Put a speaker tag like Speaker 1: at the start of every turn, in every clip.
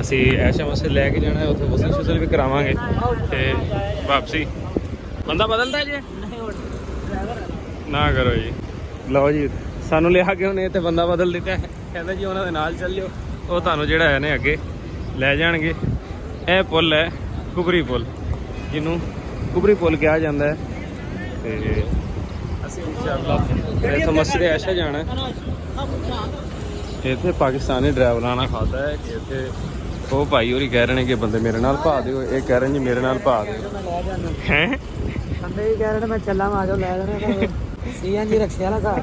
Speaker 1: ਅਸੀਂ ਐਸ਼ਾ ਮਸਜਿਦ ਲੈ ਕੇ ਜਾਣਾ ਹੈ, ਉੱਥੇ ਗੁਸਲ ਸ਼ੁਸਲ ਵੀ ਕਰਾਵਾਂਗੇ ਤੇ ਵਾਪਸੀ। ਬੰਦਾ ਬਦਲਦਾ ਜੀ ਨਾ ਕਰੋ ਜੀ। ਲਓ ਜੀ ਸਾਨੂੰ ਲਿਆ ਕੇ ਉਹਨੇ ਇੱਥੇ ਬੰਦਾ ਬਦਲ ਦਿੱਤਾ ਹੈ, ਕਹਿੰਦਾ ਜੀ ਉਹਨਾਂ ਦੇ ਨਾਲ ਚੱਲ ਜਾਓ, ਉਹ ਤੁਹਾਨੂੰ ਜਿਹੜਾ ਹੈ ਨੇ ਅੱਗੇ ਲੈ ਜਾਣਗੇ। ਇਹ ਪੁੱਲ ਹੈ ਕੁਬਰੀ ਪੁੱਲ, ਜਿਹਨੂੰ ਕੁਬਰੀ ਪੁੱਲ ਕਿਹਾ ਜਾਂਦਾ ਹੈ। ਤੇ ਅਸੀਂ ਇੰਸ਼ਾਅੱਲਾ ਇੱਥੋਂ ਮਸਜਿਦ ਆਇਸ਼ਾ ਜਾਣਾ ਹੈ। ਇੱਥੇ ਪਾਕਿਸਤਾਨੀ ਡਰਾਈਵਰਾਂ ਨਾਲ ਖਾਤਾ ਹੈ ਕਿ ਇੱਥੇ ਉਹ ਭਾਈ ਹੋਰੀ ਕਹਿ ਰਹੇ ਨੇ ਕਿ ਬੰਦੇ ਮੇਰੇ ਨਾਲ ਭਾ ਦਿਓ, ਇਹ ਕਹਿ ਰਹੇ ਜੀ ਮੇਰੇ ਨਾਲ ਭਾ ਦਿਓ ਹੈ।
Speaker 2: ਬੰਦੇ ਵੀ ਕਹਿ ਰਹੇ ਨੇ ਮੈਂ ਚੱਲਾਂ ਆ ਜਾਓ ਲੈ ਜਾਣਾ ਸੀਐਨਜੀ ਰਖਸੇ ਵਾਲਾ ਸਾਹਬ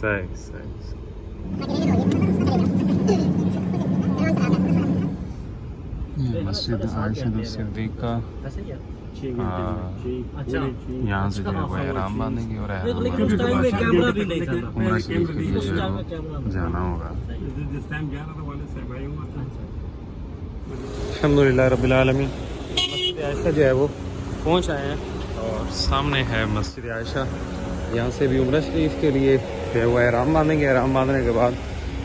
Speaker 1: صحیح. مسجد عائشہ صدیقہ.
Speaker 2: اچھا
Speaker 1: یہاں سے جو ہے وہ احرام باندھیں گے اور احرام
Speaker 2: لیکن اس ٹائم میں کیمرہ بھی نہیں تھا.
Speaker 1: عمرہ شریف کے لیے
Speaker 2: اس
Speaker 1: جو ہے
Speaker 2: ٹائم میں
Speaker 1: وہ
Speaker 2: کیمرہ نہیں.
Speaker 1: جانا ہوگا.
Speaker 3: جس ٹائم گیا تھا تو والد صاحب آئے ہوا تھا.
Speaker 1: الحمدللہ رب العالمین. مسجد عائشہ جو ہے وہ پہنچ آئے ہیں اور سامنے ہے مسجد عائشہ. یہاں سے بھی عمرہ شریف کے لیے جو ہے وہ احرام باندھیں گے. احرام باندھنے کے بعد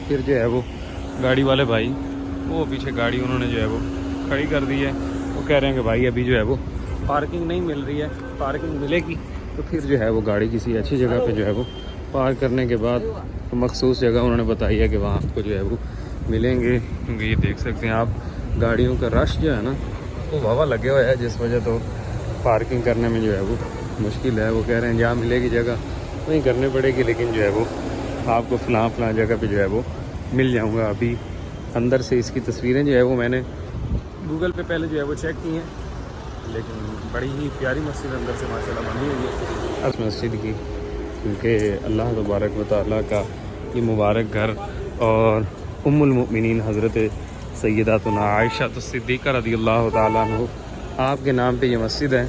Speaker 1: پھر جو ہے وہ گاڑی والے بھائی وہ پیچھے گاڑی انہوں نے جو ہے وہ کھڑی کر دی ہے. وہ کہہ رہے ہیں کہ بھائی ابھی جو ہے وہ پارکنگ نہیں مل رہی ہے, پارکنگ ملے گی تو پھر جو ہے وہ گاڑی کسی اچھی جگہ پہ جو ہے وہ پارک کرنے کے بعد مخصوص جگہ انہوں نے بتائی ہے کہ وہاں آپ کو جو ہے وہ ملیں گے. کیونکہ یہ دیکھ سکتے ہیں آپ گاڑیوں کا رش جو ہے نا وہ واوا لگے ہوا ہے, جس وجہ تو پارکنگ کرنے میں جو ہے وہ مشکل ہے. وہ کہہ رہے ہیں جہاں ملے گی جگہ وہیں کرنی پڑے گی, لیکن جو ہے وہ آپ کو فلاں جگہ پہ جو ہے وہ مل جاؤں گا. ابھی اندر سے اس کی تصویریں جو ہے وہ میں نے گوگل پہ پہلے جو ہے وہ چیک کی ہیں, لیکن بڑی ہی پیاری مسجد اندر سے ماشاءاللہ بنی ہوئی ہے اس مسجد کی. کیونکہ اللہ تبارک و تعالیٰ کا یہ مبارک گھر اور ام المؤمنین حضرت سیداتنا عائشہ صدیقہ رضی اللہ تعالیٰ عنہ آپ کے نام پہ یہ مسجد ہے.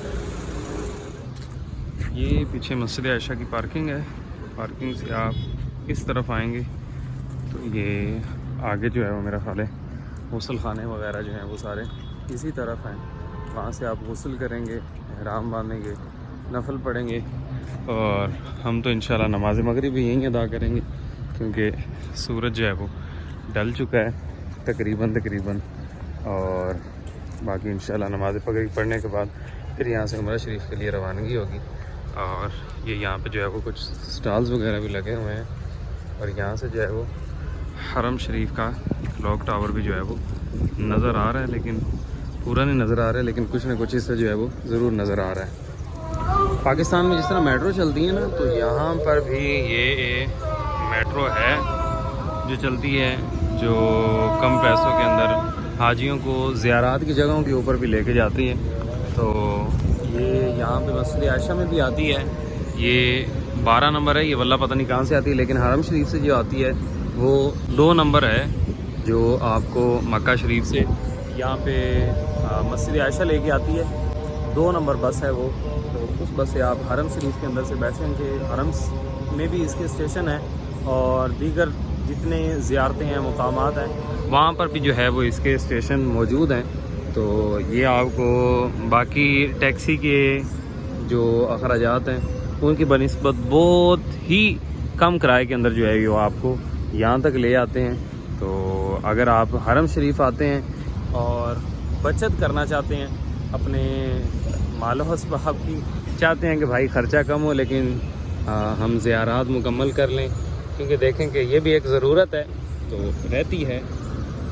Speaker 1: یہ پیچھے مسجد عائشہ کی پارکنگ ہے. پارکنگ سے آپ اس طرف آئیں گے تو یہ آگے جو ہے وہ میرا خیال ہے غسل خانے وغیرہ جو ہیں وہ سارے اسی طرف ہیں. وہاں سے آپ غسل کریں گے, احرام باندھیں گے, نفل پڑھیں گے, اور ہم تو انشاءاللہ نماز مغرب بھی یہیں ادا کریں گے کیونکہ سورج جو ہے وہ ڈل چکا ہے تقریباً. اور باقی انشاءاللہ نماز مغرب پڑھنے کے بعد پھر یہاں سے عمرہ شریف کے لیے روانگی ہوگی. اور یہ یہاں پہ جو ہے وہ کچھ سٹالز وغیرہ بھی لگے ہوئے ہیں, اور یہاں سے جو ہے وہ حرم شریف کا کلاک ٹاور بھی جو ہے وہ نظر آ رہا ہے, لیکن پورا نہیں نظر آ رہا ہے, لیکن کچھ نہ کچھ اس سے جو ہے وہ ضرور نظر آ رہا ہے. پاکستان میں جس طرح میٹرو چلتی ہے نا, تو یہاں پر بھی یہ میٹرو ہے جو چلتی ہے, جو کم پیسوں کے اندر حاجیوں کو زیارات کی جگہوں کے اوپر بھی لے کے جاتی ہے. تو یہ یہاں پہ مسجد عائشہ میں بھی آتی ہے. یہ 12 نمبر ہے, یہ واللہ پتہ نہیں کہاں سے آتی ہے, لیکن حرم شریف سے جو آتی ہے وہ 2 نمبر ہے جو آپ کو مکہ شریف سے یہاں پہ مسجد عائشہ لے کے آتی ہے. 2 نمبر بس ہے وہ. تو اس بس سے آپ حرم شریف کے اندر سے بیٹھیں گے. حرم میں بھی اس کے اسٹیشن ہیں اور دیگر جتنے زیارتیں ہیں, مقامات ہیں, وہاں پر بھی جو ہے وہ اس کے اسٹیشن موجود ہیں. تو یہ آپ کو باقی ٹیکسی کے جو اخراجات ہیں ان کی بنسبت بہت ہی کم کرائے کے اندر جو ہے وہ آپ کو یہاں تک لے آتے ہیں. تو اگر آپ حرم شریف آتے ہیں اور بچت کرنا چاہتے ہیں اپنے مال و اسباب کی, چاہتے ہیں کہ بھائی خرچہ کم ہو لیکن ہم زیارات مکمل کر لیں, کیونکہ دیکھیں کہ یہ بھی ایک ضرورت ہے تو رہتی ہے.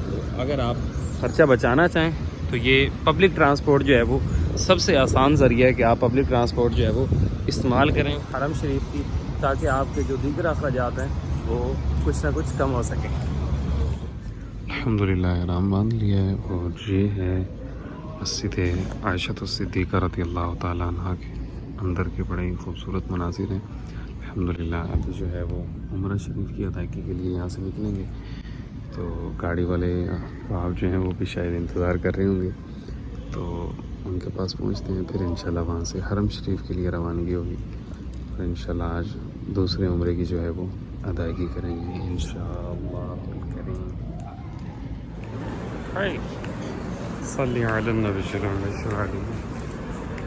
Speaker 1: تو اگر آپ خرچہ بچانا چاہیں تو یہ پبلک ٹرانسپورٹ جو ہے وہ سب سے آسان ذریعہ ہے کہ آپ پبلک ٹرانسپورٹ جو ہے وہ استعمال کریں حرم شریف کی, تاکہ آپ کے جو دیگر اخراجات ہیں وہ کچھ نہ کچھ کم ہو سکیں. الحمدللہ احرام باندھ لیا ہے, اور یہ ہے مسجد عائشہ صدیقہ رضی اللہ تعالیٰ عنہ کے اندر کے بڑے ہی خوبصورت مناظر ہیں. الحمدللہ اب جو ہے وہ عمرہ شریف کی ادائیگی کے لیے یہاں سے نکلیں گے. تو گاڑی والے آپ جو ہیں وہ بھی شاید انتظار کر رہے ہوں گے, تو ان کے پاس پہنچتے ہیں, پھر انشاءاللہ وہاں سے حرم شریف کے لیے روانگی ہوگی, اور انشاءاللہ آج دوسرے عمرے کی جو ہے وہ ادائیگی کریں گے انشاءاللہ الکریم. صلی علی النبی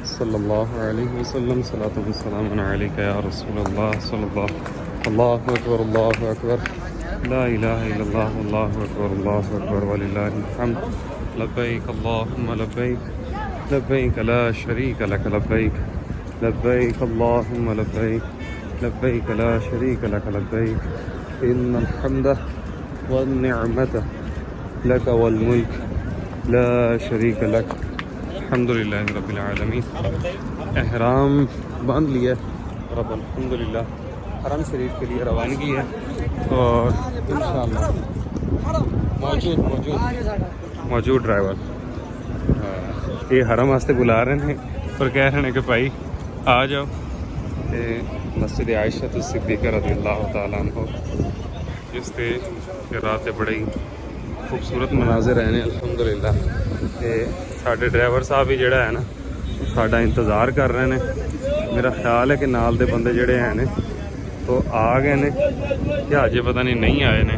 Speaker 1: صلی اللہ علیہ وسلم, صلاۃ و سلام علیک یا رسول اللہ صلی اللہ اکبر اللہ اکبر لا الہ الا اللہ اللہ اکبر اللہ اکبر وللہ الحمد. لبیک اللہم لبیک لبیک لا شریک لک لبیک لبیک اللہم لبیک لبیک لا شریک لک لبیک ان الحمد والنعمت لک والملک لا شریک لک. الحمدللہ رب العالمین. احرام باندھ لیا اور اب الحمدللہ حرم شریف کے لیے روانگی ہے, اور انشاءاللہ موجود ڈرائیور یہ حرم واسطے بلا رہے ہیں اور کہہ رہے ہیں کہ بھائی آ جاؤ, ਤੇ ਮਸਜਿਦ ਆਇਸ਼ਾ ਤੋਂ ਸਿੱਦੀਕਾ ਰਜ਼ੀਅੱਲਾਹੁ ਤਾਲਾ ਅਨਹੁ ਜਿਸ ਤੇ ਰਾਤ ਦੇ ਬੜੇ ਹੀ ਖੂਬਸੂਰਤ ਮਨਾਜ਼ਰ ਆਏ ਨੇ ਅਲਹਮਦੁਲਿਲਾ। ਤੇ ਸਾਡੇ ਡਰਾਈਵਰ ਸਾਹਿਬ ਵੀ ਜਿਹੜਾ ਹੈ ਨਾ ਸਾਡਾ ਇੰਤਜ਼ਾਰ ਕਰ ਰਹੇ ਨੇ। ਮੇਰਾ ਖਿਆਲ ਹੈ ਕਿ ਨਾਲ ਦੇ ਬੰਦੇ ਜਿਹੜੇ ਹੈ ਨੇ ਉਹ ਆ ਗਏ ਨੇ ਜਾਂ ਅਜੇ ਪਤਾ ਨਹੀਂ ਆਏ ਨੇ।